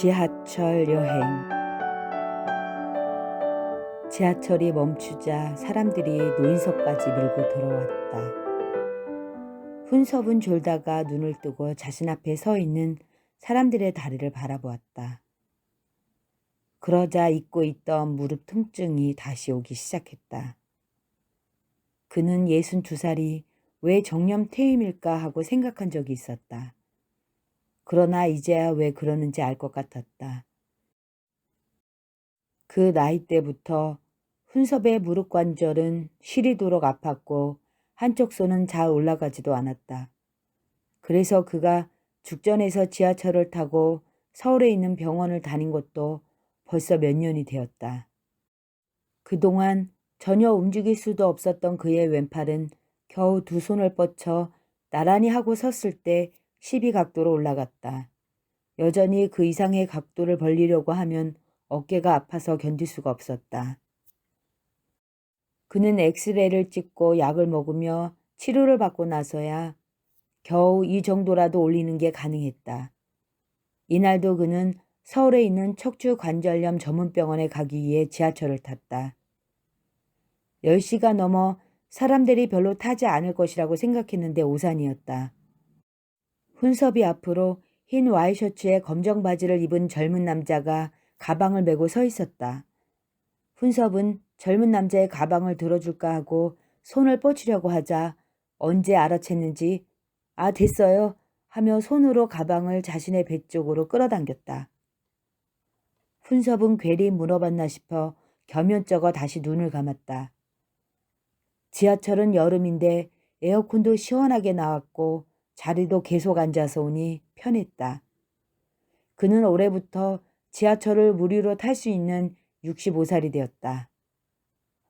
지하철 여행. 지하철이 멈추자 사람들이 노인석까지 밀고 들어왔다. 훈섭은 졸다가 눈을 뜨고 자신 앞에 서 있는 사람들의 다리를 바라보았다. 그러자 잊고 있던 무릎 통증이 다시 오기 시작했다. 그는 62살이 왜 정년퇴임일까 하고 생각한 적이 있었다. 그러나 이제야 왜 그러는지 알 것 같았다. 그 나이 때부터 훈섭의 무릎 관절은 시리도록 아팠고 한쪽 손은 잘 올라가지도 않았다. 그래서 그가 죽전에서 지하철을 타고 서울에 있는 병원을 다닌 것도 벌써 몇 년이 되었다. 그동안 전혀 움직일 수도 없었던 그의 왼팔은 겨우 두 손을 뻗쳐 나란히 하고 섰을 때 12각도로 올라갔다. 여전히 그 이상의 각도를 벌리려고 하면 어깨가 아파서 견딜 수가 없었다. 그는 엑스레이를 찍고 약을 먹으며 치료를 받고 나서야 겨우 이 정도라도 올리는 게 가능했다. 이날도 그는 서울에 있는 척추관절염 전문병원에 가기 위해 지하철을 탔다. 10시가 넘어 사람들이 별로 타지 않을 것이라고 생각했는데 오산이었다. 훈섭이 앞으로 흰 와이셔츠에 검정 바지를 입은 젊은 남자가 가방을 메고 서 있었다. 훈섭은 젊은 남자의 가방을 들어줄까 하고 손을 뻗치려고 하자 언제 알아챘는지 "아, 됐어요." 하며 손으로 가방을 자신의 배 쪽으로 끌어당겼다. 훈섭은 괜히 물어봤나 싶어 겸연쩍어 다시 눈을 감았다. 지하철은 여름인데 에어컨도 시원하게 나왔고 자리도 계속 앉아서 오니 편했다. 그는 올해부터 지하철을 무료로 탈 수 있는 65살이 되었다.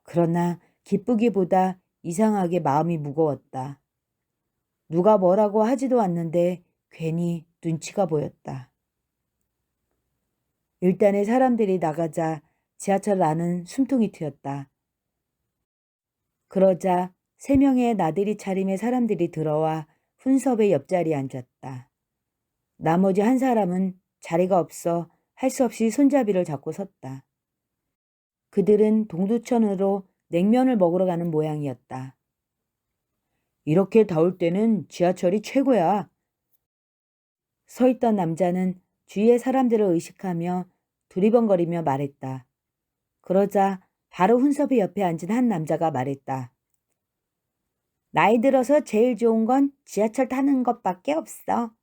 그러나 기쁘기보다 이상하게 마음이 무거웠다. 누가 뭐라고 하지도 않는데 괜히 눈치가 보였다. 일단에 사람들이 나가자 지하철 안은 숨통이 트였다. 그러자 3명의 나들이 차림의 사람들이 들어와 훈섭의 옆자리에 앉았다. 나머지 한 사람은 자리가 없어 할 수 없이 손잡이를 잡고 섰다. 그들은 동두천으로 냉면을 먹으러 가는 모양이었다. "이렇게 더울 때는 지하철이 최고야." 서 있던 남자는 주위의 사람들을 의식하며 두리번거리며 말했다. 그러자 바로 훈섭이 옆에 앉은 한 남자가 말했다. "나이 들어서 제일 좋은 건 지하철 타는 것밖에 없어."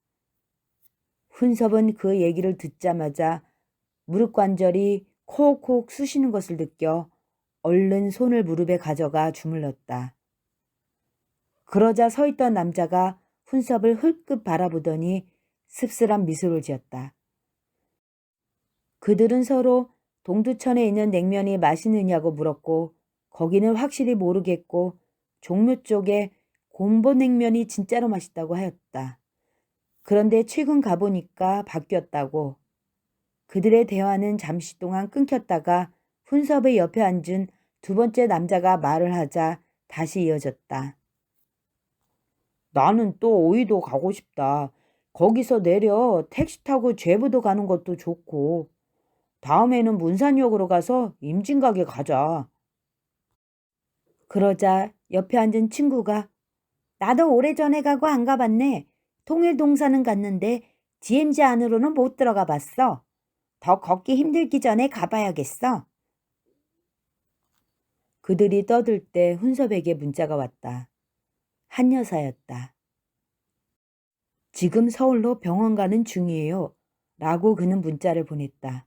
훈섭은 그 얘기를 듣자마자 무릎 관절이 콕콕 쑤시는 것을 느껴 얼른 손을 무릎에 가져가 주물렀다. 그러자 서 있던 남자가 훈섭을 흘끗 바라보더니 씁쓸한 미소를 지었다. 그들은 서로 동두천에 있는 냉면이 맛있느냐고 물었고 거기는 확실히 모르겠고 종묘 쪽에 곰보냉면이 진짜로 맛있다고 하였다. 그런데 최근 가보니까 바뀌었다고. 그들의 대화는 잠시 동안 끊겼다가 훈섭의 옆에 앉은 두 번째 남자가 말을 하자 다시 이어졌다. "나는 또 오이도 가고 싶다. 거기서 내려 택시 타고 제부도 가는 것도 좋고. 다음에는 문산역으로 가서 임진각에 가자." 그러자 옆에 앉은 친구가 "나도 오래전에 가고 안 가봤네. 통일동사는 갔는데 DMZ 안으로는 못 들어가 봤어. 더 걷기 힘들기 전에 가봐야겠어." 그들이 떠들 때 훈섭에게 문자가 왔다. 한 여사였다. "지금 서울로 병원 가는 중이에요." 라고 그는 문자를 보냈다.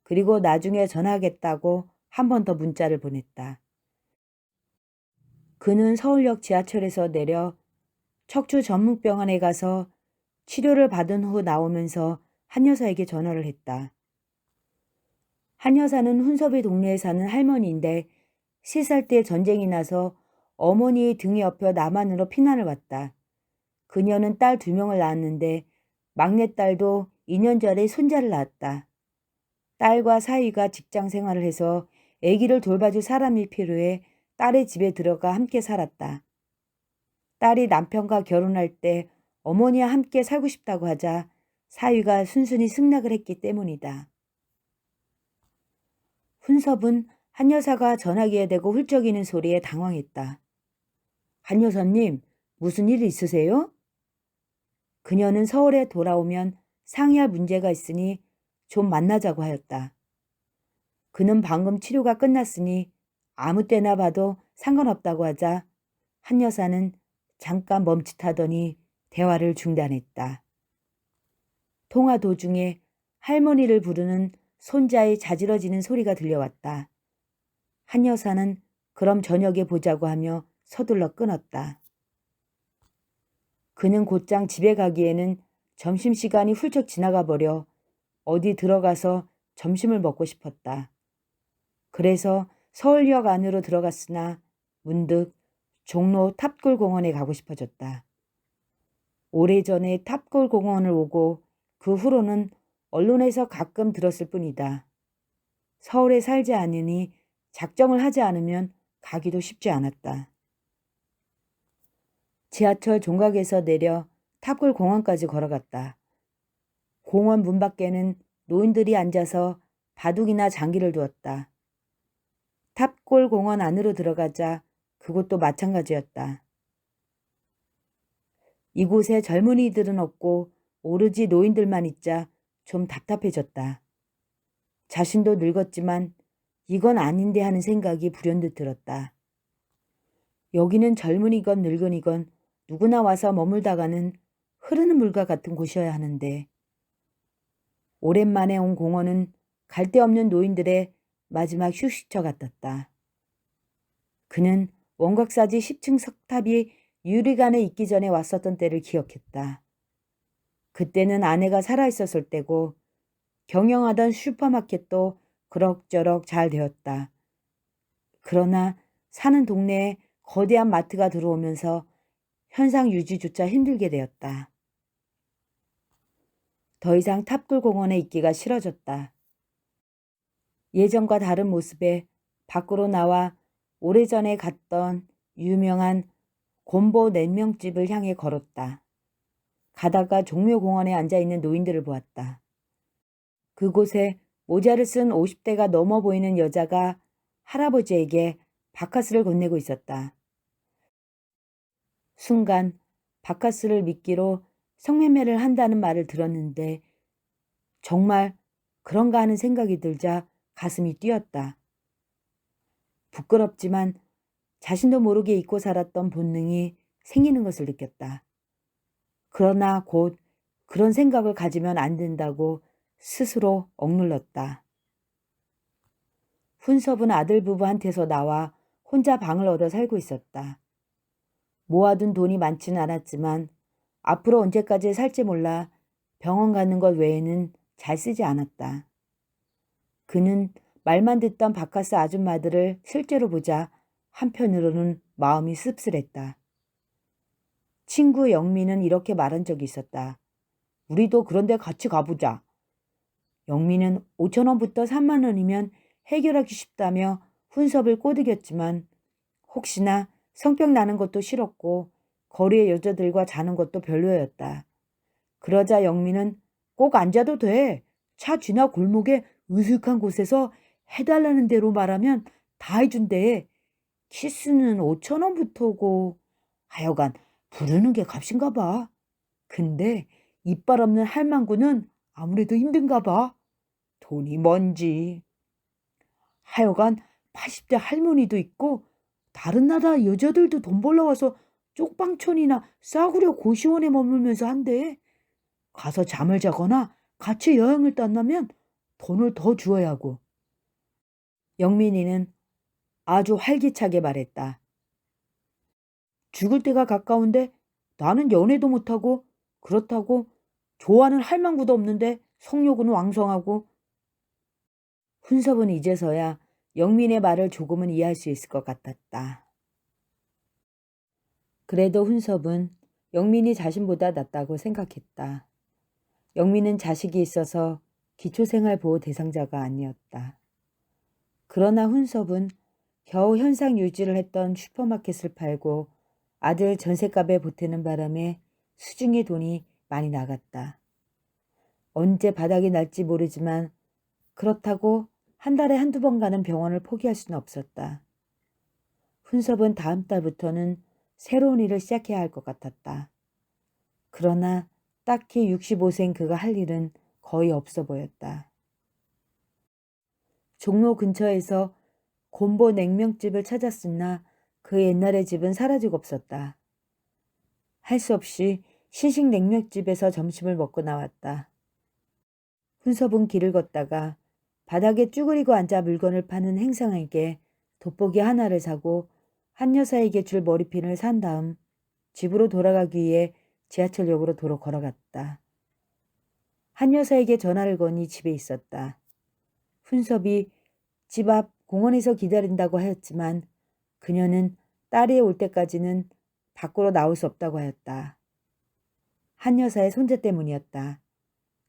그리고 나중에 전화하겠다고 한 번 더 문자를 보냈다. 그는 서울역 지하철에서 내려 척추 전문병원에 가서 치료를 받은 후 나오면서 한 여사에게 전화를 했다. 한 여사는 훈섭의 동네에 사는 할머니인데 3살 때 전쟁이 나서 어머니의 등에 업혀 남한으로 피난을 왔다. 그녀는 딸 2명을 낳았는데 막내딸도 2년 전에 손자를 낳았다. 딸과 사위가 직장 생활을 해서 아기를 돌봐줄 사람이 필요해 딸의 집에 들어가 함께 살았다. 딸이 남편과 결혼할 때 어머니와 함께 살고 싶다고 하자 사위가 순순히 승낙을 했기 때문이다. 훈섭은 한 여사가 전화기에 대고 훌쩍이는 소리에 당황했다. 한 여사님, 무슨 일 있으세요? 그녀는 서울에 돌아오면 상의할 문제가 있으니 좀 만나자고 하였다. 그는 방금 치료가 끝났으니 아무 때나 봐도 상관없다고 하자 한 여사는 잠깐 멈칫하더니 대화를 중단했다. 통화 도중에 할머니를 부르는 손자의 자지러지는 소리가 들려왔다. 한 여사는 그럼 저녁에 보자고 하며 서둘러 끊었다. 그는 곧장 집에 가기에는 점심시간이 훌쩍 지나가 버려 어디 들어가서 점심을 먹고 싶었다. 그래서 서울역 안으로 들어갔으나 문득 종로 탑골공원에 가고 싶어졌다. 오래전에 탑골공원을 오고 그 후로는 언론에서 가끔 들었을 뿐이다. 서울에 살지 않으니 작정을 하지 않으면 가기도 쉽지 않았다. 지하철 종각에서 내려 탑골공원까지 걸어갔다. 공원 문 밖에는 노인들이 앉아서 바둑이나 장기를 두었다. 탑골공원 안으로 들어가자 그곳도 마찬가지였다. 이곳에 젊은이들은 없고 오로지 노인들만 있자 좀 답답해졌다. 자신도 늙었지만 이건 아닌데 하는 생각이 불현듯 들었다. 여기는 젊은이건 늙은이건 누구나 와서 머물다가는 흐르는 물과 같은 곳이어야 하는데 오랜만에 온 공원은 갈데없는 노인들의 마지막 휴식처 같았다. 그는 원곽사지 10층 석탑이 유리관에 있기 전에 왔었던 때를 기억했다. 그때는 아내가 살아있었을 때고 경영하던 슈퍼마켓도 그럭저럭 잘 되었다. 그러나 사는 동네에 거대한 마트가 들어오면서 현상 유지조차 힘들게 되었다. 더 이상 탑골공원에 있기가 싫어졌다. 예전과 다른 모습에 밖으로 나와 오래전에 갔던 유명한 곰보 냉면집을 향해 걸었다. 가다가 종묘공원에 앉아있는 노인들을 보았다. 그곳에 모자를 쓴 50대가 넘어 보이는 여자가 할아버지에게 바카스를 건네고 있었다. 순간 바카스를 미끼로 성매매를 한다는 말을 들었는데 정말 그런가 하는 생각이 들자 가슴이 뛰었다. 부끄럽지만 자신도 모르게 잊고 살았던 본능이 생기는 것을 느꼈다. 그러나 곧 그런 생각을 가지면 안 된다고 스스로 억눌렀다. 훈섭은 아들 부부한테서 나와 혼자 방을 얻어 살고 있었다. 모아둔 돈이 많지는 않았지만 앞으로 언제까지 살지 몰라 병원 가는 것 외에는 잘 쓰지 않았다. 그는 말만 듣던 바카스 아줌마들을 실제로 보자 한편으로는 마음이 씁쓸했다. 친구 영미는 이렇게 말한 적이 있었다. 우리도 그런데 같이 가보자. 영미는 5,000원부터 3만 원이면 해결하기 쉽다며 훈섭을 꼬드겼지만 혹시나 성병 나는 것도 싫었고 거리의 여자들과 자는 것도 별로였다. 그러자 영미는 꼭 앉아도 돼. 차 지나 골목에 으슥한 곳에서 해달라는 대로 말하면 다 해준대. 키스는 5,000원부터고 하여간 부르는 게 값인가 봐. 근데 이빨 없는 할망구는 아무래도 힘든가 봐. 돈이 뭔지. 하여간 80대 할머니도 있고 다른 나라 여자들도 돈 벌러 와서 쪽방촌이나 싸구려 고시원에 머물면서 한대. 가서 잠을 자거나 같이 여행을 떠나면 돈을 더 주어야 하고. 영민이는 아주 활기차게 말했다. 죽을 때가 가까운데 나는 연애도 못하고 그렇다고 좋아하는 할망구도 없는데 성욕은 왕성하고. 훈섭은 이제서야 영민의 말을 조금은 이해할 수 있을 것 같았다. 그래도 훈섭은 영민이 자신보다 낫다고 생각했다. 영민은 자식이 있어서 기초생활보호 대상자가 아니었다. 그러나 훈섭은 겨우 현상 유지를 했던 슈퍼마켓을 팔고 아들 전셋값에 보태는 바람에 수중에 돈이 많이 나갔다. 언제 바닥이 날지 모르지만 그렇다고 한 달에 한두 번 가는 병원을 포기할 수는 없었다. 훈섭은 다음 달부터는 새로운 일을 시작해야 할 것 같았다. 그러나 딱히 65세인 그가 할 일은 거의 없어 보였다. 종로 근처에서 곰보 냉면집을 찾았으나 그 옛날의 집은 사라지고 없었다. 할 수 없이 신식 냉면집에서 점심을 먹고 나왔다. 훈섭은 길을 걷다가 바닥에 쭈그리고 앉아 물건을 파는 행상에게 돋보기 하나를 사고 한 여사에게 줄 머리핀을 산 다음 집으로 돌아가기 위해 지하철역으로 도로 걸어갔다. 한 여사에게 전화를 거니 집에 있었다. 훈섭이 집 앞 공원에서 기다린다고 하였지만 그녀는 딸이 올 때까지는 밖으로 나올 수 없다고 하였다. 한 여사의 손자 때문이었다.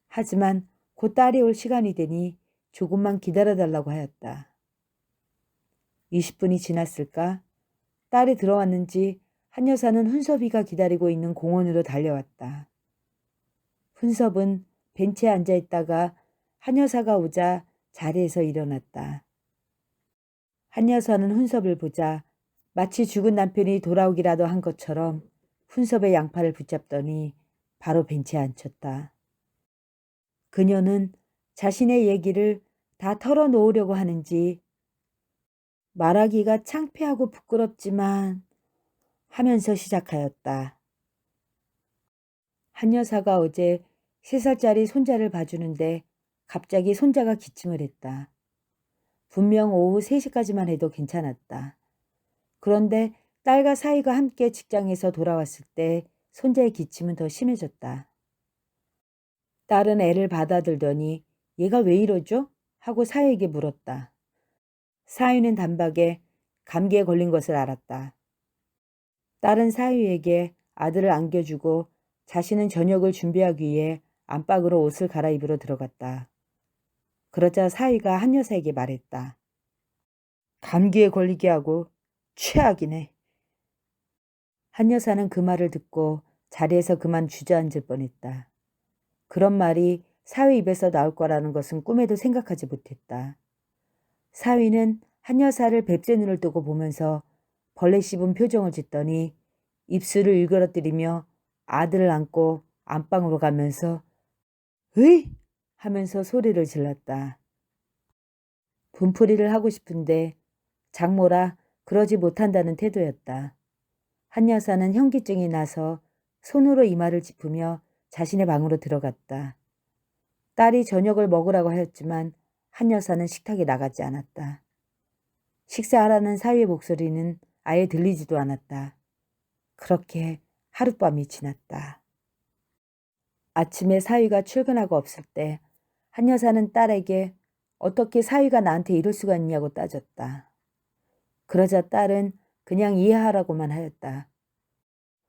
하지만 곧 딸이 올 시간이 되니 조금만 기다려달라고 하였다. 20분이 지났을까? 딸이 들어왔는지 한 여사는 훈섭이가 기다리고 있는 공원으로 달려왔다. 훈섭은 벤치에 앉아 있다가 한 여사가 오자 자리에서 일어났다. 한 여사는 훈섭을 보자 마치 죽은 남편이 돌아오기라도 한 것처럼 훈섭의 양팔을 붙잡더니 바로 벤치에 앉혔다. 그녀는 자신의 얘기를 다 털어놓으려고 하는지 말하기가 창피하고 부끄럽지만 하면서 시작하였다. 한 여사가 어제 3살짜리 손자를 봐주는데 갑자기 손자가 기침을 했다. 분명 오후 3시까지만 해도 괜찮았다. 그런데 딸과 사위가 함께 직장에서 돌아왔을 때 손자의 기침은 더 심해졌다. 딸은 애를 받아들더니 얘가 왜 이러죠? 하고 사위에게 물었다. 사위는 단박에 감기에 걸린 것을 알았다. 딸은 사위에게 아들을 안겨주고 자신은 저녁을 준비하기 위해 안방으로 옷을 갈아입으러 들어갔다. 그러자 사위가 한 여사에게 말했다. 감기에 걸리게 하고 최악이네. 한 여사는 그 말을 듣고 자리에서 그만 주저앉을 뻔했다. 그런 말이 사위 입에서 나올 거라는 것은 꿈에도 생각하지 못했다. 사위는 한 여사를 뱁새 눈을 뜨고 보면서 벌레 씹은 표정을 짓더니 입술을 일그러뜨리며 아들을 안고 안방으로 가면서 으이! 하면서 소리를 질렀다. 분풀이를 하고 싶은데 장모라 그러지 못한다는 태도였다. 한 여사는 현기증이 나서 손으로 이마를 짚으며 자신의 방으로 들어갔다. 딸이 저녁을 먹으라고 하였지만 한 여사는 식탁에 나가지 않았다. 식사하라는 사위의 목소리는 아예 들리지도 않았다. 그렇게 하룻밤이 지났다. 아침에 사위가 출근하고 없을 때 한 여사는 딸에게 어떻게 사위가 나한테 이럴 수가 있냐고 따졌다. 그러자 딸은 그냥 이해하라고만 하였다.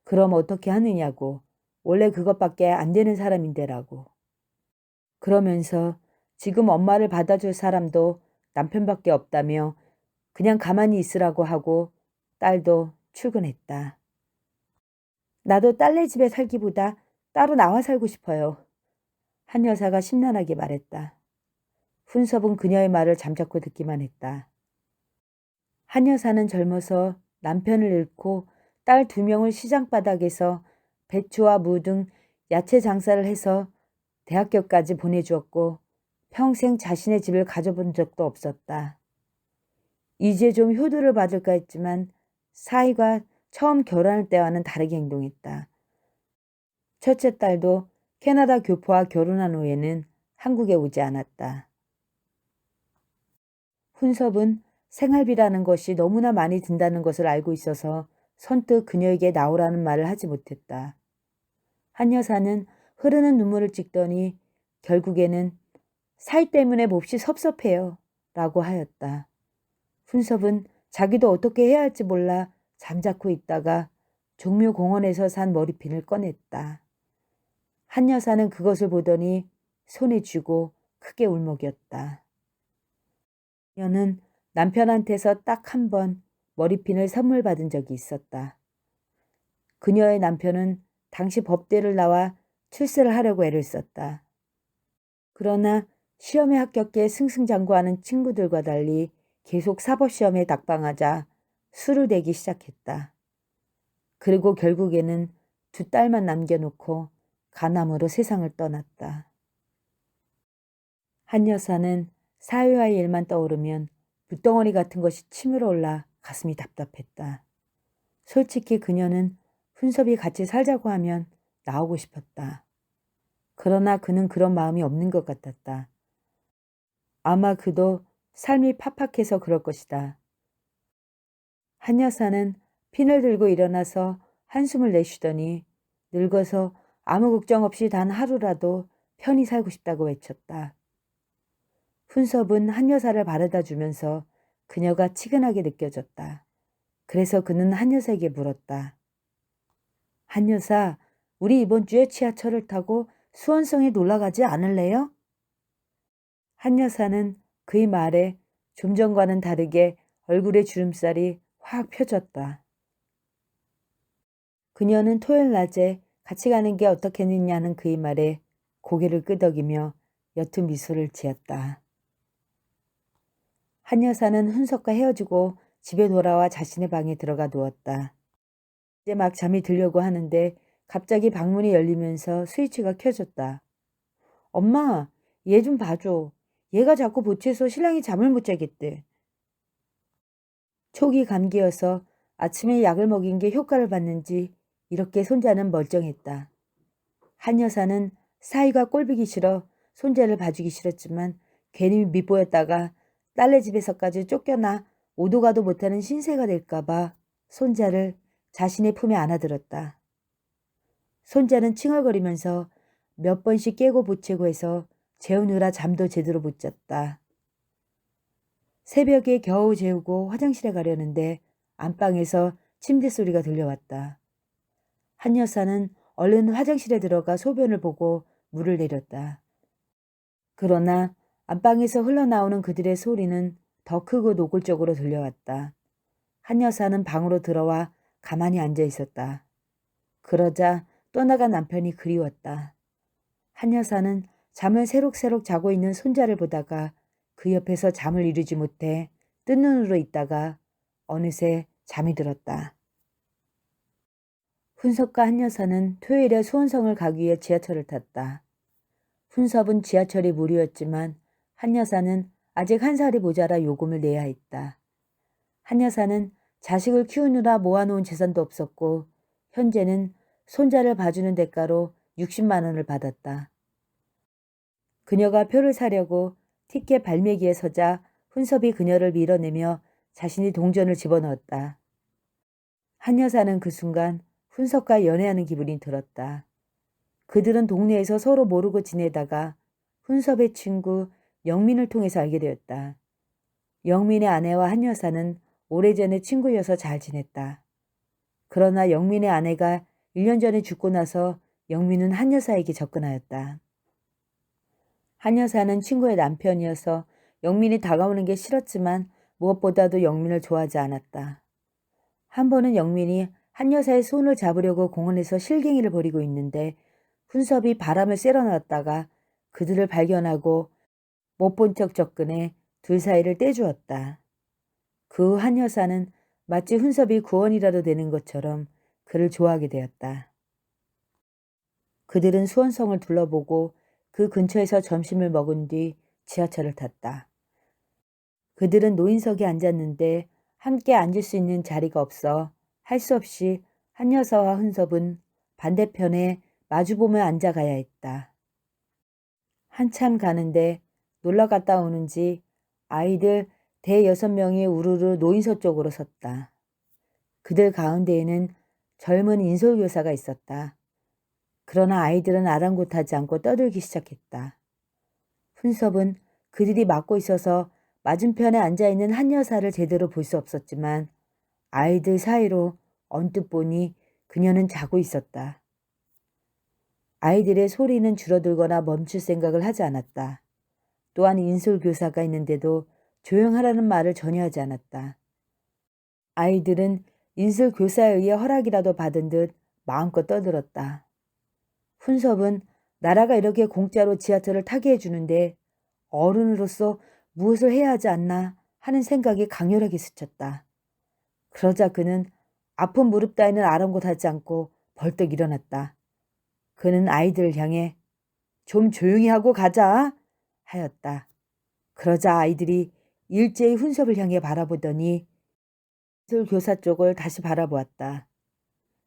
그럼 어떻게 하느냐고. 원래 그것밖에 안 되는 사람인데라고. 그러면서 지금 엄마를 받아줄 사람도 남편밖에 없다며 그냥 가만히 있으라고 하고 딸도 출근했다. 나도 딸네 집에 살기보다 따로 나와 살고 싶어요. 한 여사가 심란하게 말했다. 훈섭은 그녀의 말을 잠자코 듣기만 했다. 한 여사는 젊어서 남편을 잃고 딸 2명을 시장바닥에서 배추와 무 등 야채 장사를 해서 대학교까지 보내주었고 평생 자신의 집을 가져본 적도 없었다. 이제 좀 효도를 받을까 했지만 사위가 처음 결혼할 때와는 다르게 행동했다. 첫째 딸도 캐나다 교포와 결혼한 후에는 한국에 오지 않았다. 훈섭은 생활비라는 것이 너무나 많이 든다는 것을 알고 있어서 선뜻 그녀에게 나오라는 말을 하지 못했다. 한 여사는 흐르는 눈물을 찍더니 결국에는 사위 때문에 몹시 섭섭해요 라고 하였다. 훈섭은 자기도 어떻게 해야 할지 몰라 잠자코 있다가 종묘공원에서 산 머리핀을 꺼냈다. 한 여사는 그것을 보더니 손에 쥐고 크게 울먹였다. 그녀는 남편한테서 딱 1번 머리핀을 선물 받은 적이 있었다. 그녀의 남편은 당시 법대를 나와 출세를 하려고 애를 썼다. 그러나 시험에 합격해 승승장구하는 친구들과 달리 계속 사법시험에 낙방하자 술을 대기 시작했다. 그리고 결국에는 2딸만 남겨놓고 간암으로 세상을 떠났다. 한 여사는 사회와의 일만 떠오르면 붓덩어리 같은 것이 치밀어 올라 가슴이 답답했다. 솔직히 그녀는 훈섭이 같이 살자고 하면 나오고 싶었다. 그러나 그는 그런 마음이 없는 것 같았다. 아마 그도 삶이 팍팍해서 그럴 것이다. 한 여사는 핀을 들고 일어나서 한숨을 내쉬더니 늙어서 아무 걱정 없이 단 하루라도 편히 살고 싶다고 외쳤다. 훈섭은 한 여사를 바라다 주면서 그녀가 치근하게 느껴졌다. 그래서 그는 한 여사에게 물었다. 한 여사, 우리 이번 주에 지하철을 타고 수원성에 놀러 가지 않을래요? 한 여사는 그의 말에 좀 전과는 다르게 얼굴의 주름살이 확 펴졌다. 그녀는 토요일 낮에 같이 가는 게 어떻겠느냐는 그의 말에 고개를 끄덕이며 옅은 미소를 지었다. 한 여사는 훈석과 헤어지고 집에 돌아와 자신의 방에 들어가 누웠다. 이제 막 잠이 들려고 하는데 갑자기 방문이 열리면서 스위치가 켜졌다. 엄마, 얘 좀 봐줘. 얘가 자꾸 보채서 신랑이 잠을 못 자겠대. 초기 감기여서 아침에 약을 먹인 게 효과를 봤는지 이렇게 손자는 멀쩡했다. 한 여사는 사위가 꼴보기 싫어 손자를 봐주기 싫었지만 괜히 밉보였다가 딸네 집에서까지 쫓겨나 오도 가도 못하는 신세가 될까봐 손자를 자신의 품에 안아들었다. 손자는 칭얼거리면서 몇 번씩 깨고 보채고 해서 재우느라 잠도 제대로 못 잤다. 새벽에 겨우 재우고 화장실에 가려는데 안방에서 침대 소리가 들려왔다. 한 여사는 얼른 화장실에 들어가 소변을 보고 물을 내렸다. 그러나 안방에서 흘러나오는 그들의 소리는 더 크고 노골적으로 들려왔다. 한 여사는 방으로 들어와 가만히 앉아 있었다. 그러자 떠나간 남편이 그리웠다. 한 여사는 잠을 새록새록 자고 있는 손자를 보다가 그 옆에서 잠을 이루지 못해 뜬 눈으로 있다가 어느새 잠이 들었다. 훈섭과 한 여사는 토요일에 수원성을 가기 위해 지하철을 탔다. 훈섭은 지하철이 무료였지만 한 여사는 아직 한 살이 모자라 요금을 내야 했다. 한 여사는 자식을 키우느라 모아놓은 재산도 없었고 현재는 손자를 봐주는 대가로 60만 원을 받았다. 그녀가 표를 사려고 티켓 발매기에 서자 훈섭이 그녀를 밀어내며 자신이 동전을 집어넣었다. 한 여사는 그 순간 훈섭과 연애하는 기분이 들었다. 그들은 동네에서 서로 모르고 지내다가 훈섭의 친구 영민을 통해서 알게 되었다. 영민의 아내와 한 여사는 오래전에 친구여서 잘 지냈다. 그러나 영민의 아내가 1년 전에 죽고 나서 영민은 한 여사에게 접근하였다. 한 여사는 친구의 남편이어서 영민이 다가오는 게 싫었지만 무엇보다도 영민을 좋아하지 않았다. 한 번은 영민이 한 여사의 손을 잡으려고 공원에서 실갱이를 벌이고 있는데 훈섭이 바람을 쐬러 나왔다가 그들을 발견하고 못 본 척 접근해 둘 사이를 떼주었다. 그 후 한 여사는 마치 훈섭이 구원이라도 되는 것처럼 그를 좋아하게 되었다. 그들은 수원성을 둘러보고 그 근처에서 점심을 먹은 뒤 지하철을 탔다. 그들은 노인석에 앉았는데 함께 앉을 수 있는 자리가 없어 할 수 없이 한 여사와 훈섭은 반대편에 마주보며 앉아가야 했다. 한참 가는데 놀러 갔다 오는지 아이들 대6명이 우르르 노인석 쪽으로 섰다. 그들 가운데에는 젊은 인솔교사가 있었다. 그러나 아이들은 아랑곳하지 않고 떠들기 시작했다. 훈섭은 그들이 맡고 있어서 맞은편에 앉아있는 한 여사를 제대로 볼 수 없었지만 아이들 사이로 언뜻 보니 그녀는 자고 있었다. 아이들의 소리는 줄어들거나 멈출 생각을 하지 않았다. 또한 인솔교사가 있는데도 조용하라는 말을 전혀 하지 않았다. 아이들은 인솔교사에 의해 허락이라도 받은 듯 마음껏 떠들었다. 훈섭은 나라가 이렇게 공짜로 지하철을 타게 해주는데 어른으로서 무엇을 해야 하지 않나 하는 생각이 강렬하게 스쳤다. 그러자 그는 아픈 무릎 따위는 아랑곳하지 않고 벌떡 일어났다. 그는 아이들을 향해 좀 조용히 하고 가자 하였다. 그러자 아이들이 일제히 훈섭을 향해 바라보더니 인솔교사 쪽을 다시 바라보았다.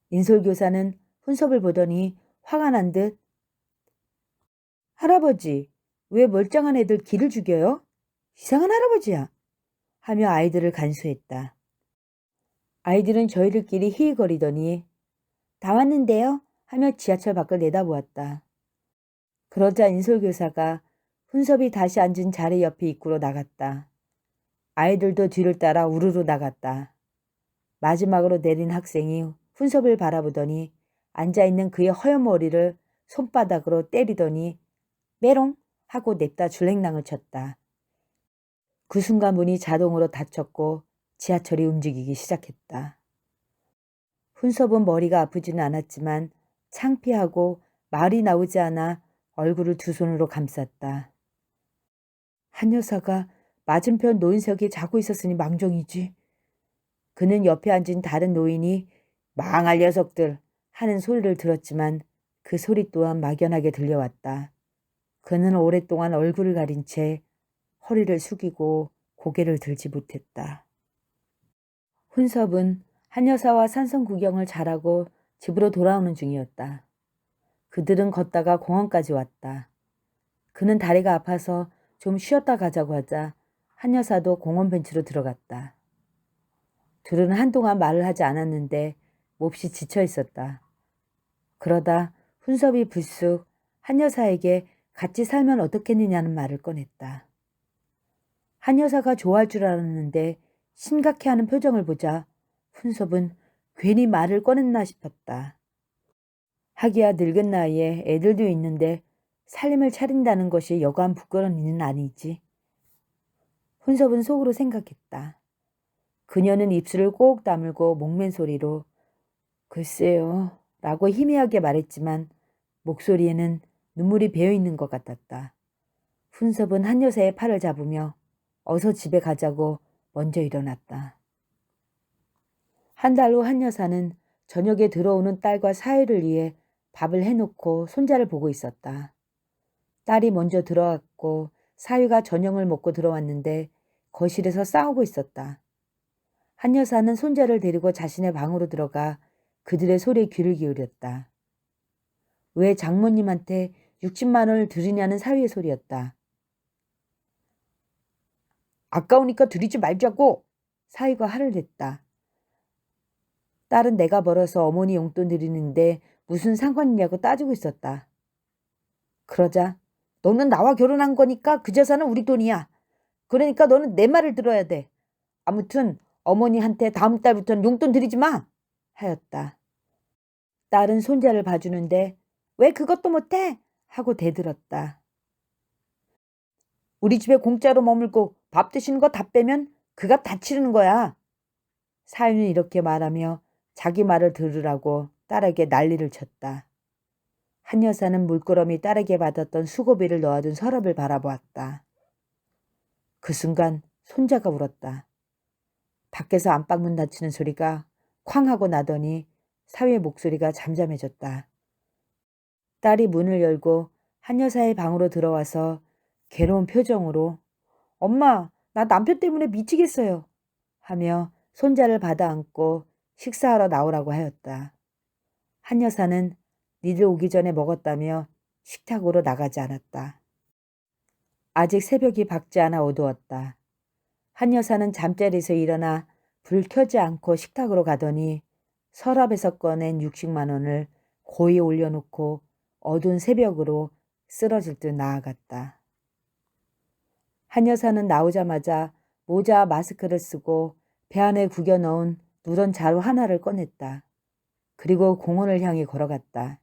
인솔교사는 훈섭을 보더니 화가 난 듯 할아버지, 왜 멀쩡한 애들 기를 죽여요? 이상한 할아버지야. 하며 아이들을 간수했다. 아이들은 저희들끼리 히히거리더니 다 왔는데요? 하며 지하철 밖을 내다보았다. 그러자 인솔교사가 훈섭이 다시 앉은 자리 옆에 입구로 나갔다. 아이들도 뒤를 따라 우르르 나갔다. 마지막으로 내린 학생이 훈섭을 바라보더니 앉아있는 그의 허연 머리를 손바닥으로 때리더니 메롱 하고 냅다 줄행랑을 쳤다. 그 순간 문이 자동으로 닫혔고 지하철이 움직이기 시작했다. 훈섭은 머리가 아프지는 않았지만 창피하고 말이 나오지 않아 얼굴을 두 손으로 감쌌다. 한 여사가 맞은편 노인석에 자고 있었으니 망정이지. 그는 옆에 앉은 다른 노인이 망할 녀석들 하는 소리를 들었지만 그 소리 또한 막연하게 들려왔다. 그는 오랫동안 얼굴을 가린 채 허리를 숙이고 고개를 들지 못했다. 훈섭은 한 여사와 산성 구경을 잘하고 집으로 돌아오는 중이었다. 그들은 걷다가 공원까지 왔다. 그는 다리가 아파서 좀 쉬었다 가자고 하자 한 여사도 공원 벤치로 들어갔다. 둘은 한동안 말을 하지 않았는데 몹시 지쳐 있었다. 그러다 훈섭이 불쑥 한 여사에게 같이 살면 어떻겠느냐는 말을 꺼냈다. 한 여사가 좋아할 줄 알았는데 심각해하는 표정을 보자 훈섭은 괜히 말을 꺼냈나 싶었다. 하기야 늙은 나이에 애들도 있는데 살림을 차린다는 것이 여간 부끄러운 일은 아니지. 훈섭은 속으로 생각했다. 그녀는 입술을 꼭 다물고 목맨 소리로 글쎄요 라고 희미하게 말했지만 목소리에는 눈물이 배어있는 것 같았다. 훈섭은 한 여사의 팔을 잡으며 어서 집에 가자고 먼저 일어났다. 한 달 후 한 여사는 저녁에 들어오는 딸과 사위를 위해 밥을 해놓고 손자를 보고 있었다. 딸이 먼저 들어왔고 사위가 저녁을 먹고 들어왔는데 거실에서 싸우고 있었다. 한 여사는 손자를 데리고 자신의 방으로 들어가 그들의 소리에 귀를 기울였다. 왜 장모님한테 60만 원을 드리냐는 사위의 소리였다. 아까우니까 드리지 말자고! 사위가 화를 냈다. 딸은 내가 벌어서 어머니 용돈 드리는데 무슨 상관이냐고 따지고 있었다. 그러자 너는 나와 결혼한 거니까 그 재산은 우리 돈이야. 그러니까 너는 내 말을 들어야 돼. 아무튼 어머니한테 다음 달부터는 용돈 드리지 마! 하였다. 딸은 손자를 봐주는데 왜 그것도 못해? 하고 대들었다. 우리 집에 공짜로 머물고 밥 드시는 거 다 빼면 그가 다 치르는 거야. 사위는 이렇게 말하며 자기 말을 들으라고 딸에게 난리를 쳤다. 한 여사는 물끄러미 딸에게 받았던 수고비를 넣어둔 서랍을 바라보았다. 그 순간 손자가 울었다. 밖에서 안방문 닫히는 소리가 쾅 하고 나더니 사위의 목소리가 잠잠해졌다. 딸이 문을 열고 한 여사의 방으로 들어와서 괴로운 표정으로 엄마, 나 남편 때문에 미치겠어요. 하며 손자를 받아 안고 식사하러 나오라고 하였다. 한 여사는 니들 오기 전에 먹었다며 식탁으로 나가지 않았다. 아직 새벽이 밝지 않아 어두웠다. 한 여사는 잠자리에서 일어나 불 켜지 않고 식탁으로 가더니 서랍에서 꺼낸 60만 원을 고이 올려놓고 어두운 새벽으로 쓰러질 듯 나아갔다. 한 여사는 나오자마자 모자 마스크를 쓰고 배 안에 구겨 넣은 누런 자루 하나를 꺼냈다. 그리고 공원을 향해 걸어갔다.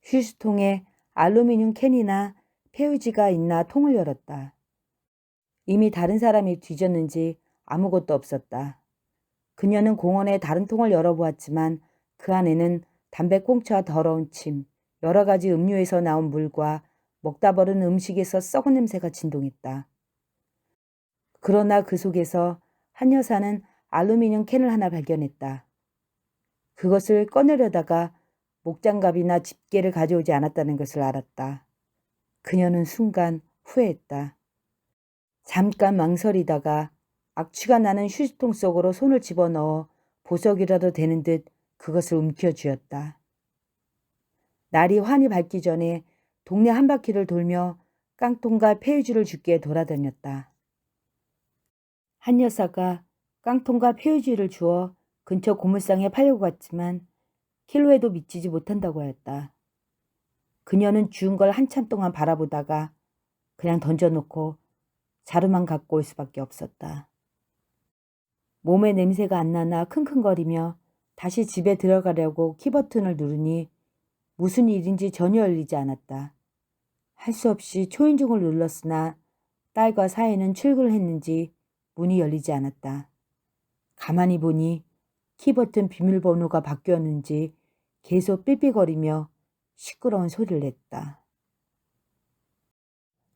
휴지통에 알루미늄 캔이나 폐유지가 있나 통을 열었다. 이미 다른 사람이 뒤졌는지 아무것도 없었다. 그녀는 공원의 다른 통을 열어보았지만 그 안에는 담배꽁초와 더러운 침, 여러 가지 음료에서 나온 물과 먹다 버린 음식에서 썩은 냄새가 진동했다. 그러나 그 속에서 한 여사는 알루미늄 캔을 하나 발견했다. 그것을 꺼내려다가 목장갑이나 집게를 가져오지 않았다는 것을 알았다. 그녀는 순간 후회했다. 잠깐 망설이다가 악취가 나는 휴지통 속으로 손을 집어넣어 보석이라도 되는 듯 그것을 움켜쥐었다. 날이 환히 밝기 전에 동네 한 바퀴를 돌며 깡통과 폐유지를 줍게 돌아다녔다. 한 여사가 깡통과 폐유지를 주어 근처 고물상에 팔려고 갔지만 킬로에도 미치지 못한다고 하였다. 그녀는 주운 걸 한참 동안 바라보다가 그냥 던져놓고 자루만 갖고 올 수밖에 없었다. 몸에 냄새가 안 나나 킁킁거리며 다시 집에 들어가려고 키버튼을 누르니 무슨 일인지 전혀 열리지 않았다. 할 수 없이 초인종을 눌렀으나 딸과 사이는 출근을 했는지 문이 열리지 않았다. 가만히 보니 키버튼 비밀번호가 바뀌었는지 계속 삐삐거리며 시끄러운 소리를 냈다.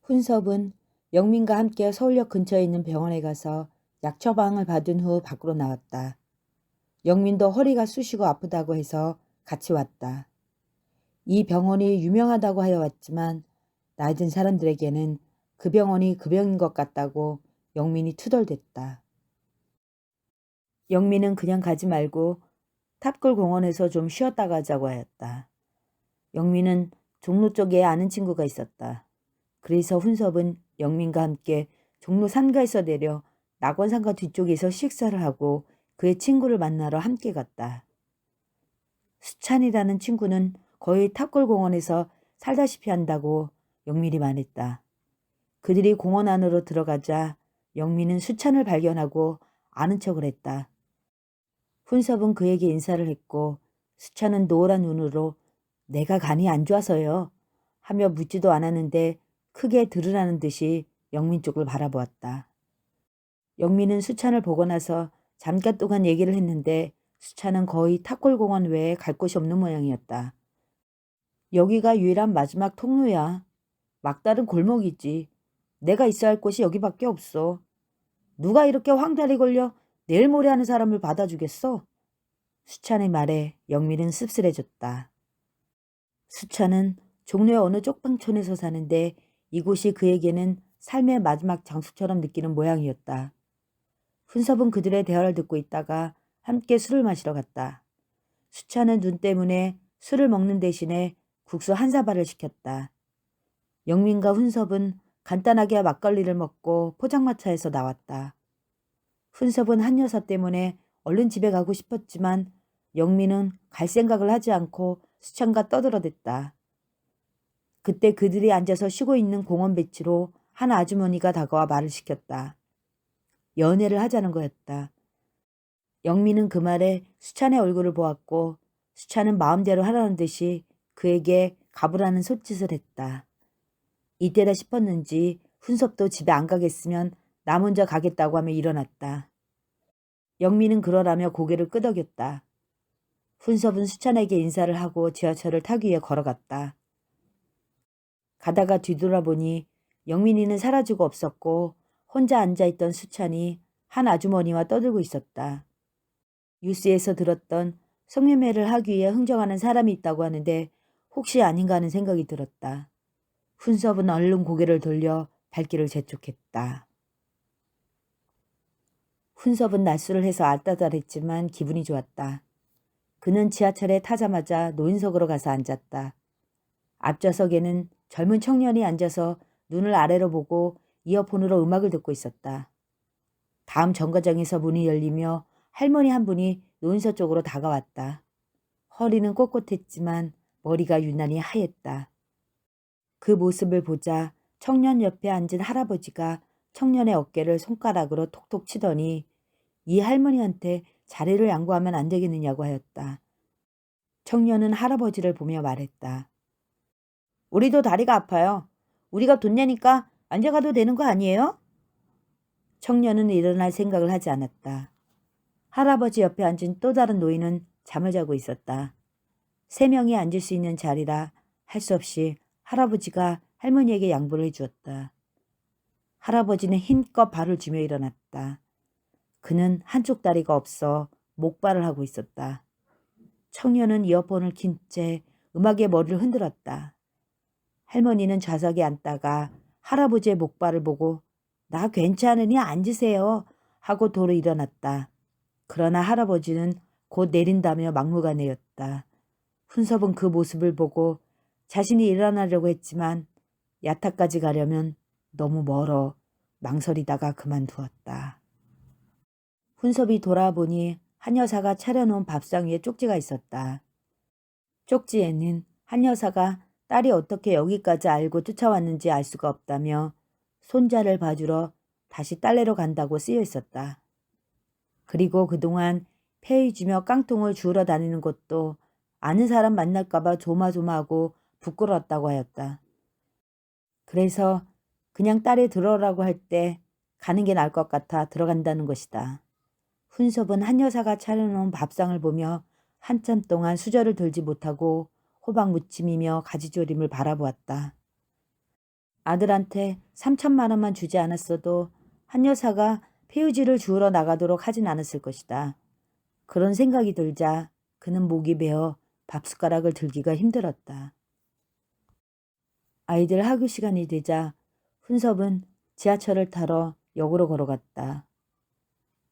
훈섭은 영민과 함께 서울역 근처에 있는 병원에 가서 약 처방을 받은 후 밖으로 나왔다. 영민도 허리가 쑤시고 아프다고 해서 같이 왔다. 이 병원이 유명하다고 하여 왔지만 나이 든 사람들에게는 그 병원이 그 병인 것 같다고 영민이 투덜댔다. 영민은 그냥 가지 말고 탑골 공원에서 좀 쉬었다 가자고 하였다. 영민은 종로 쪽에 아는 친구가 있었다. 그래서 훈섭은 영민과 함께 종로 상가에서 내려 낙원상가 뒤쪽에서 식사를 하고 그의 친구를 만나러 함께 갔다. 수찬이라는 친구는 거의 탑골 공원에서 살다시피 한다고 영민이 말했다. 그들이 공원 안으로 들어가자 영민은 수찬을 발견하고 아는 척을 했다. 훈섭은 그에게 인사를 했고 수찬은 노란 눈으로 내가 간이 안 좋아서요 하며 묻지도 않았는데 크게 들으라는 듯이 영민 쪽을 바라보았다. 영민은 수찬을 보고 나서 잠깐 동안 얘기를 했는데 수찬은 거의 탑골공원 외에 갈 곳이 없는 모양이었다. 여기가 유일한 마지막 통로야. 막다른 골목이지. 내가 있어야 할 곳이 여기밖에 없어. 누가 이렇게 황달이 걸려 내일 모레 하는 사람을 받아주겠어? 수찬의 말에 영민은 씁쓸해졌다. 수찬은 종로의 어느 쪽방촌에서 사는데 이곳이 그에게는 삶의 마지막 장소처럼 느끼는 모양이었다. 훈섭은 그들의 대화를 듣고 있다가 함께 술을 마시러 갔다. 수찬은 눈 때문에 술을 먹는 대신에 국수 한 사발을 시켰다. 영민과 훈섭은 간단하게 막걸리를 먹고 포장마차에서 나왔다. 훈섭은 한 여사 때문에 얼른 집에 가고 싶었지만 영민은 갈 생각을 하지 않고 수찬과 떠들어댔다. 그때 그들이 앉아서 쉬고 있는 공원 벤치로 한 아주머니가 다가와 말을 시켰다. 연애를 하자는 거였다. 영민은 그 말에 수찬의 얼굴을 보았고 수찬은 마음대로 하라는 듯이 그에게 가부라는 손짓을 했다. 이때다 싶었는지 훈섭도 집에 안 가겠으면 나 먼저 가겠다고 하며 일어났다. 영민은 그러라며 고개를 끄덕였다. 훈섭은 수찬에게 인사를 하고 지하철을 타기 위해 걸어갔다. 가다가 뒤돌아보니 영민이는 사라지고 없었고 혼자 앉아있던 수찬이 한 아주머니와 떠들고 있었다. 뉴스에서 들었던 성매매를 하기 위해 흥정하는 사람이 있다고 하는데 혹시 아닌가 하는 생각이 들었다. 훈섭은 얼른 고개를 돌려 발길을 재촉했다. 훈섭은 낮술을 해서 알딸딸했지만 기분이 좋았다. 그는 지하철에 타자마자 노인석으로 가서 앉았다. 앞좌석에는 젊은 청년이 앉아서 눈을 아래로 보고 이어폰으로 음악을 듣고 있었다. 다음 정거장에서 문이 열리며 할머니 한 분이 노인석 쪽으로 다가왔다. 허리는 꼿꼿했지만 머리가 유난히 하였다. 그 모습을 보자 청년 옆에 앉은 할아버지가 청년의 어깨를 손가락으로 톡톡 치더니 이 할머니한테 자리를 양보하면 안 되겠느냐고 하였다. 청년은 할아버지를 보며 말했다. 우리도 다리가 아파요. 우리가 돈 내니까 앉아가도 되는 거 아니에요? 청년은 일어날 생각을 하지 않았다. 할아버지 옆에 앉은 또 다른 노인은 잠을 자고 있었다. 3명이 앉을 수 있는 자리라 할 수 없이 할아버지가 할머니에게 양보를 해주었다. 할아버지는 힘껏 발을 쥐며 일어났다. 그는 한쪽 다리가 없어 목발을 하고 있었다. 청년은 이어폰을 낀 채 음악에 머리를 흔들었다. 할머니는 좌석에 앉다가 할아버지의 목발을 보고 나 괜찮으니 앉으세요 하고 도로 일어났다. 그러나 할아버지는 곧 내린다며 막무가내였다. 훈섭은 그 모습을 보고 자신이 일어나려고 했지만 야타까지 가려면 너무 멀어 망설이다가 그만두었다. 훈섭이 돌아보니 한 여사가 차려놓은 밥상 위에 쪽지가 있었다. 쪽지에는 한 여사가 딸이 어떻게 여기까지 알고 쫓아왔는지 알 수가 없다며 손자를 봐주러 다시 딸네로 간다고 쓰여 있었다. 그리고 그동안 폐의 주며 깡통을 주우러 다니는 것도 아는 사람 만날까봐 조마조마하고 부끄러웠다고 하였다. 그래서 그냥 딸이 들어오라고 할 때 가는 게 나을 것 같아 들어간다는 것이다. 훈섭은 한 여사가 차려놓은 밥상을 보며 한참 동안 수저를 들지 못하고 호박 무침이며 가지조림을 바라보았다. 아들한테 3천만 원만 주지 않았어도 한 여사가 폐유지를 주우러 나가도록 하진 않았을 것이다. 그런 생각이 들자 그는 목이 베어 밥숟가락을 들기가 힘들었다. 아이들 학교 시간이 되자 훈섭은 지하철을 타러 역으로 걸어갔다.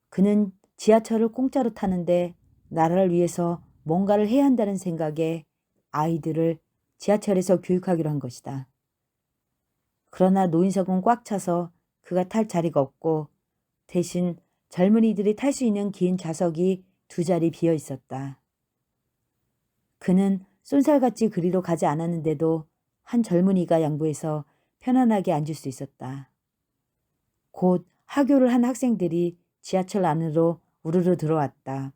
그는 지하철을 공짜로 타는데 나라를 위해서 뭔가를 해야 한다는 생각에 아이들을 지하철에서 교육하기로 한 것이다. 그러나 노인석은 꽉 차서 그가 탈 자리가 없고 대신 젊은이들이 탈 수 있는 긴 좌석이 2자리 비어 있었다. 그는 쏜살같이 그리로 가지 않았는데도 한 젊은이가 양보해서 편안하게 앉을 수 있었다. 곧 하교를 한 학생들이 지하철 안으로 우르르 들어왔다.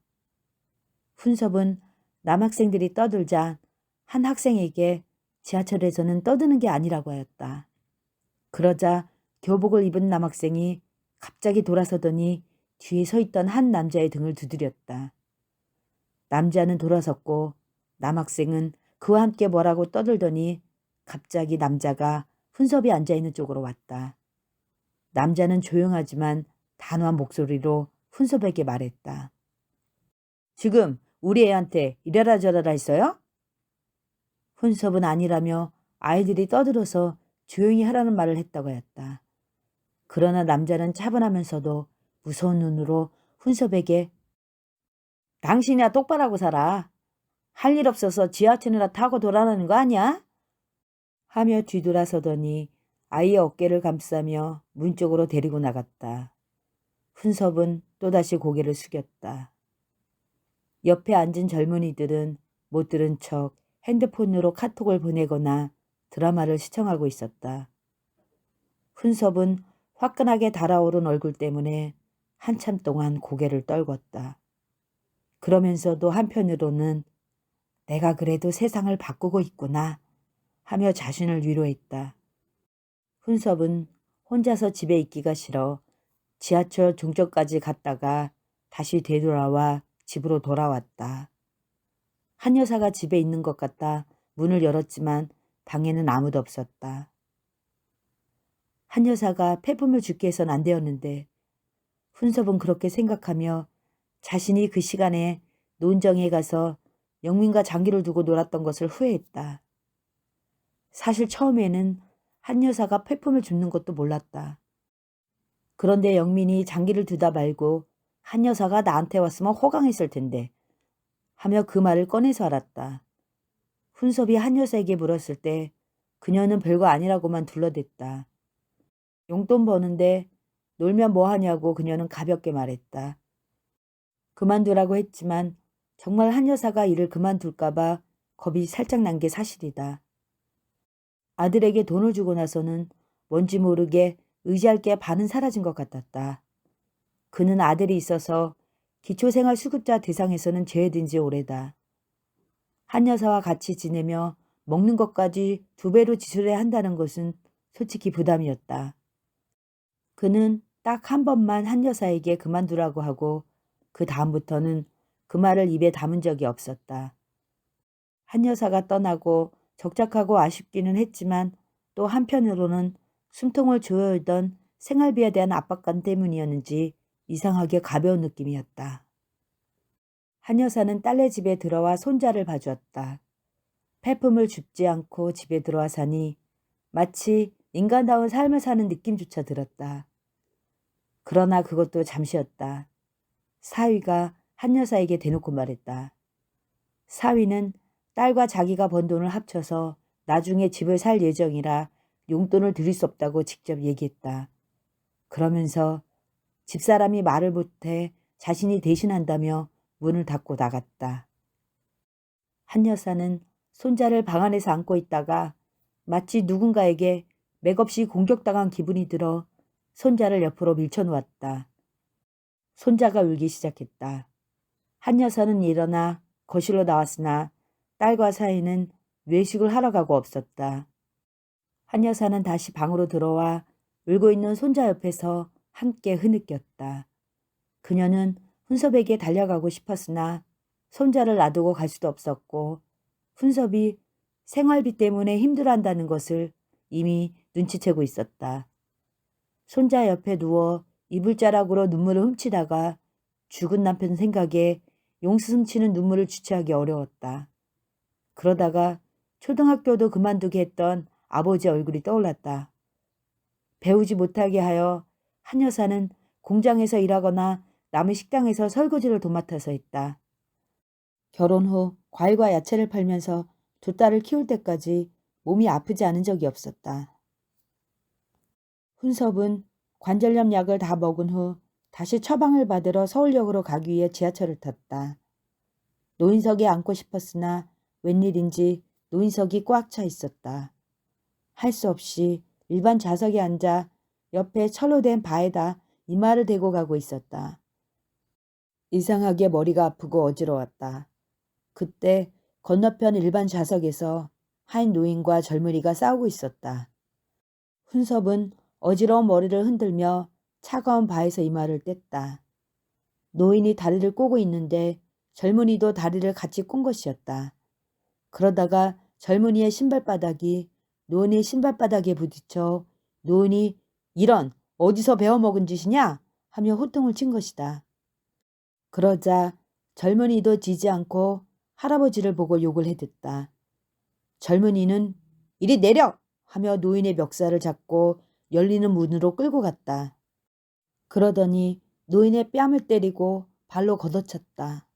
훈섭은 남학생들이 떠들자 한 학생에게 지하철에서는 떠드는 게 아니라고 하였다. 그러자 교복을 입은 남학생이 갑자기 돌아서더니 뒤에 서 있던 한 남자의 등을 두드렸다. 남자는 돌아섰고 남학생은 그와 함께 뭐라고 떠들더니 갑자기 남자가 훈섭이 앉아있는 쪽으로 왔다. 남자는 조용하지만 단호한 목소리로 훈섭에게 말했다. 지금 우리 애한테 이래라 저래라 했어요? 훈섭은 아니라며 아이들이 떠들어서 조용히 하라는 말을 했다고 했다. 그러나 남자는 차분하면서도 무서운 눈으로 훈섭에게 당신이야 똑바로 하고 살아. 할 일 없어서 지하철이나 타고 돌아다니는 거 아니야? 하며 뒤돌아서더니 아이의 어깨를 감싸며 문 쪽으로 데리고 나갔다. 훈섭은 또다시 고개를 숙였다. 옆에 앉은 젊은이들은 못 들은 척 핸드폰으로 카톡을 보내거나 드라마를 시청하고 있었다. 훈섭은 화끈하게 달아오른 얼굴 때문에 한참 동안 고개를 떨궜다. 그러면서도 한편으로는 내가 그래도 세상을 바꾸고 있구나 하며 자신을 위로했다. 훈섭은 혼자서 집에 있기가 싫어 지하철 종점까지 갔다가 다시 되돌아와 집으로 돌아왔다. 한 여사가 집에 있는 것 같다 문을 열었지만 방에는 아무도 없었다. 한 여사가 폐품을 죽게 해선 안 되었는데 훈섭은 그렇게 생각하며 자신이 그 시간에 논정에 가서 영민과 장기를 두고 놀았던 것을 후회했다. 사실 처음에는 한 여사가 폐품을 줍는 것도 몰랐다. 그런데 영민이 장기를 두다 말고 한 여사가 나한테 왔으면 호강했을 텐데 하며 그 말을 꺼내서 알았다. 훈섭이 한 여사에게 물었을 때 그녀는 별거 아니라고만 둘러댔다. 용돈 버는데 놀면 뭐하냐고 그녀는 가볍게 말했다. 그만두라고 했지만 정말 한 여사가 일을 그만둘까봐 겁이 살짝 난 게 사실이다. 아들에게 돈을 주고 나서는 뭔지 모르게 의지할 게 반은 사라진 것 같았다. 그는 아들이 있어서 기초생활수급자 대상에서는 제외된 지 오래다. 한 여사와 같이 지내며 먹는 것까지 2배로 지출해야 한다는 것은 솔직히 부담이었다. 그는 딱 한 번만 한 여사에게 그만두라고 하고 그 다음부터는 그 말을 입에 담은 적이 없었다. 한 여사가 떠나고 적작하고 아쉽기는 했지만 또 한편으로는 숨통을 조여오던 생활비에 대한 압박감 때문이었는지 이상하게 가벼운 느낌이었다. 한 여사는 딸네 집에 들어와 손자를 봐주었다. 폐품을 줍지 않고 집에 들어와 사니 마치 인간다운 삶을 사는 느낌조차 들었다. 그러나 그것도 잠시였다. 사위가 한 여사에게 대놓고 말했다. 사위는 딸과 자기가 번 돈을 합쳐서 나중에 집을 살 예정이라 용돈을 드릴 수 없다고 직접 얘기했다. 그러면서 집사람이 말을 못해 자신이 대신한다며 문을 닫고 나갔다. 한 여사는 손자를 방 안에서 안고 있다가 마치 누군가에게 맥없이 공격당한 기분이 들어 손자를 옆으로 밀쳐놓았다. 손자가 울기 시작했다. 한 여사는 일어나 거실로 나왔으나 딸과 사이는 외식을 하러 가고 없었다. 한 여사는 다시 방으로 들어와 울고 있는 손자 옆에서 함께 흐느꼈다. 그녀는 훈섭에게 달려가고 싶었으나 손자를 놔두고 갈 수도 없었고 훈섭이 생활비 때문에 힘들어한다는 것을 이미 눈치채고 있었다. 손자 옆에 누워 이불자락으로 눈물을 훔치다가 죽은 남편 생각에 용스름 치는 눈물을 주체하기 어려웠다. 그러다가 초등학교도 그만두게 했던 아버지 얼굴이 떠올랐다. 배우지 못하게 하여 한 여사는 공장에서 일하거나 남의 식당에서 설거지를 도맡아서 했다. 결혼 후 과일과 야채를 팔면서 두 딸을 키울 때까지 몸이 아프지 않은 적이 없었다. 훈섭은 관절염 약을 다 먹은 후 다시 처방을 받으러 서울역으로 가기 위해 지하철을 탔다. 노인석에 앉고 싶었으나 웬일인지 노인석이 꽉 차 있었다. 할 수 없이 일반 좌석에 앉아 옆에 철로 된 바에다 이마를 대고 가고 있었다. 이상하게 머리가 아프고 어지러웠다. 그때 건너편 일반 좌석에서 한 노인과 젊은이가 싸우고 있었다. 훈섭은 어지러운 머리를 흔들며 차가운 바에서 이마를 뗐다. 노인이 다리를 꼬고 있는데 젊은이도 다리를 같이 꼰 것이었다. 그러다가 젊은이의 신발바닥이 노인의 신발바닥에 부딪혀 노인이 "이런 어디서 배워먹은 짓이냐?" 하며 호통을 친 것이다. 그러자 젊은이도 지지 않고 할아버지를 보고 욕을 해댔다. 젊은이는 "이리 내려!" 하며 노인의 멱살을 잡고 열리는 문으로 끌고 갔다. 그러더니 노인의 뺨을 때리고 발로 걷어찼다.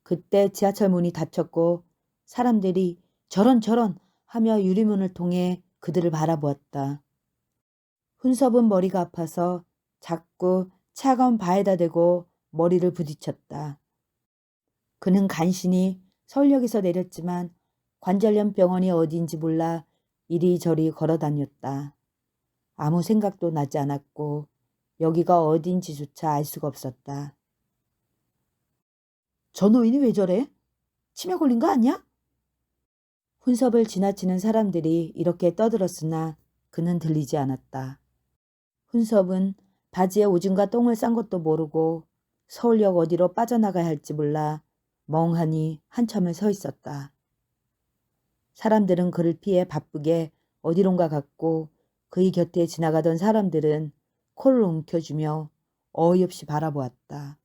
그때 지하철 문이 닫혔고 사람들이 "저런 저런!" 하며 유리문을 통해 그들을 바라보았다. 훈섭은 머리가 아파서 자꾸 차가운 바에다 대고 머리를 부딪혔다. 그는 간신히 서울역에서 내렸지만 관절염 병원이 어디인지 몰라 이리저리 걸어 다녔다. 아무 생각도 나지 않았고 여기가 어디인지조차 알 수가 없었다. "저 노인이 왜 저래? 치매 걸린 거 아니야?" 훈섭을 지나치는 사람들이 이렇게 떠들었으나 그는 들리지 않았다. 훈섭은 바지에 오줌과 똥을 싼 것도 모르고 서울역 어디로 빠져나가야 할지 몰라 멍하니 한참을 서 있었다. 사람들은 그를 피해 바쁘게 어디론가 갔고 그의 곁에 지나가던 사람들은 코를 움켜쥐며 어이없이 바라보았다.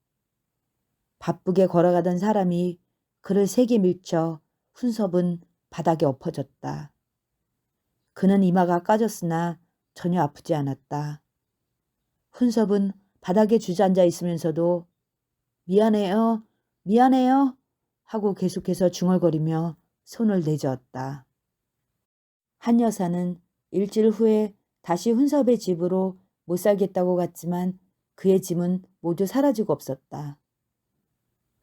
바쁘게 걸어가던 사람이 그를 세게 밀쳐 훈섭은 바닥에 엎어졌다. 그는 이마가 까졌으나 전혀 아프지 않았다. 훈섭은 바닥에 주저앉아 있으면서도 "미안해요, 미안해요" 하고 계속해서 중얼거리며 손을 내저었다. 한 여사는 일주일 후에 다시 훈섭의 집으로 못 살겠다고 갔지만 그의 짐은 모두 사라지고 없었다.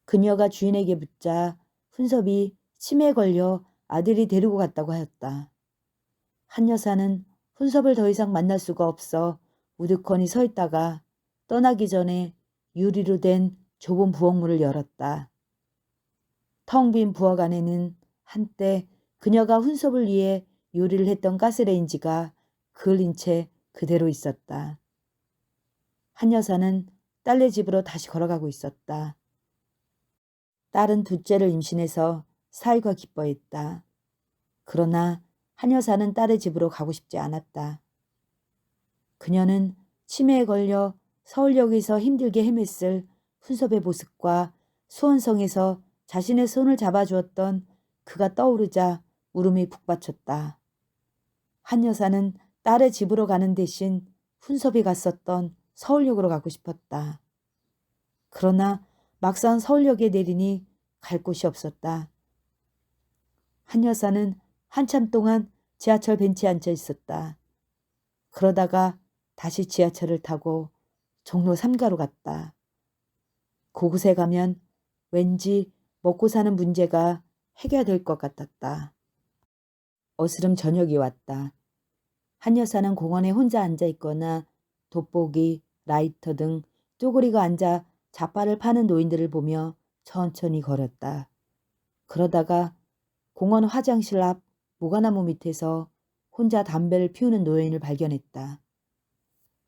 그녀가 주인에게 묻자 훈섭이 치매에 걸려 아들이 데리고 갔다고 하였다. 한 여사는 훈섭을 더 이상 만날 수가 없어 우두커니 서 있다가 떠나기 전에 유리로 된 좁은 부엌문을 열었다. 텅 빈 부엌 안에는 한때 그녀가 훈섭을 위해 요리를 했던 가스레인지가 그을린 채 그대로 있었다. 한 여사는 딸네 집으로 다시 걸어가고 있었다. 딸은 둘째를 임신해서 사위가 기뻐했다. 그러나 한 여사는 딸의 집으로 가고 싶지 않았다. 그녀는 치매에 걸려 서울역에서 힘들게 헤맸을 훈섭의 모습과 수원성에서 자신의 손을 잡아주었던 그가 떠오르자 울음이 북받쳤다. 한 여사는 딸의 집으로 가는 대신 훈섭이 갔었던 서울역으로 가고 싶었다. 그러나 막상 서울역에 내리니 갈 곳이 없었다. 한 여사는 한참 동안 지하철 벤치에 앉아 있었다. 그러다가 다시 지하철을 타고 종로 3가로 갔다. 그곳에 가면 왠지 먹고 사는 문제가 해결될 것 같았다. 어스름 저녁이 왔다. 한 여사는 공원에 혼자 앉아 있거나 돋보기, 라이터 등 쪼그리고 앉아 잣발을 파는 노인들을 보며 천천히 걸었다. 그러다가 공원 화장실 앞 무가나무 밑에서 혼자 담배를 피우는 노인을 발견했다.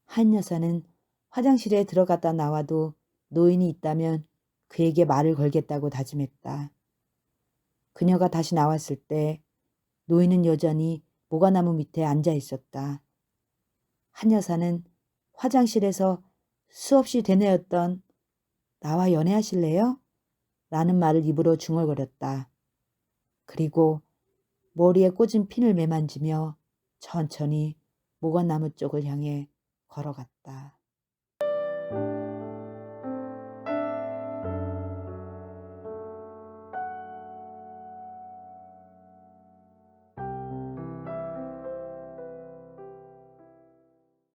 한 여사는 화장실에 들어갔다 나와도 노인이 있다면 그에게 말을 걸겠다고 다짐했다. 그녀가 다시 나왔을 때 노인은 여전히 무가나무 밑에 앉아 있었다. 한 여사는 화장실에서 수없이 되뇌었던 나와 연애하실래요? 라는 말을 입으로 중얼거렸다. 그리고 머리에 꽂은 핀을 매만지며 천천히 무가나무 쪽을 향해 걸어갔다.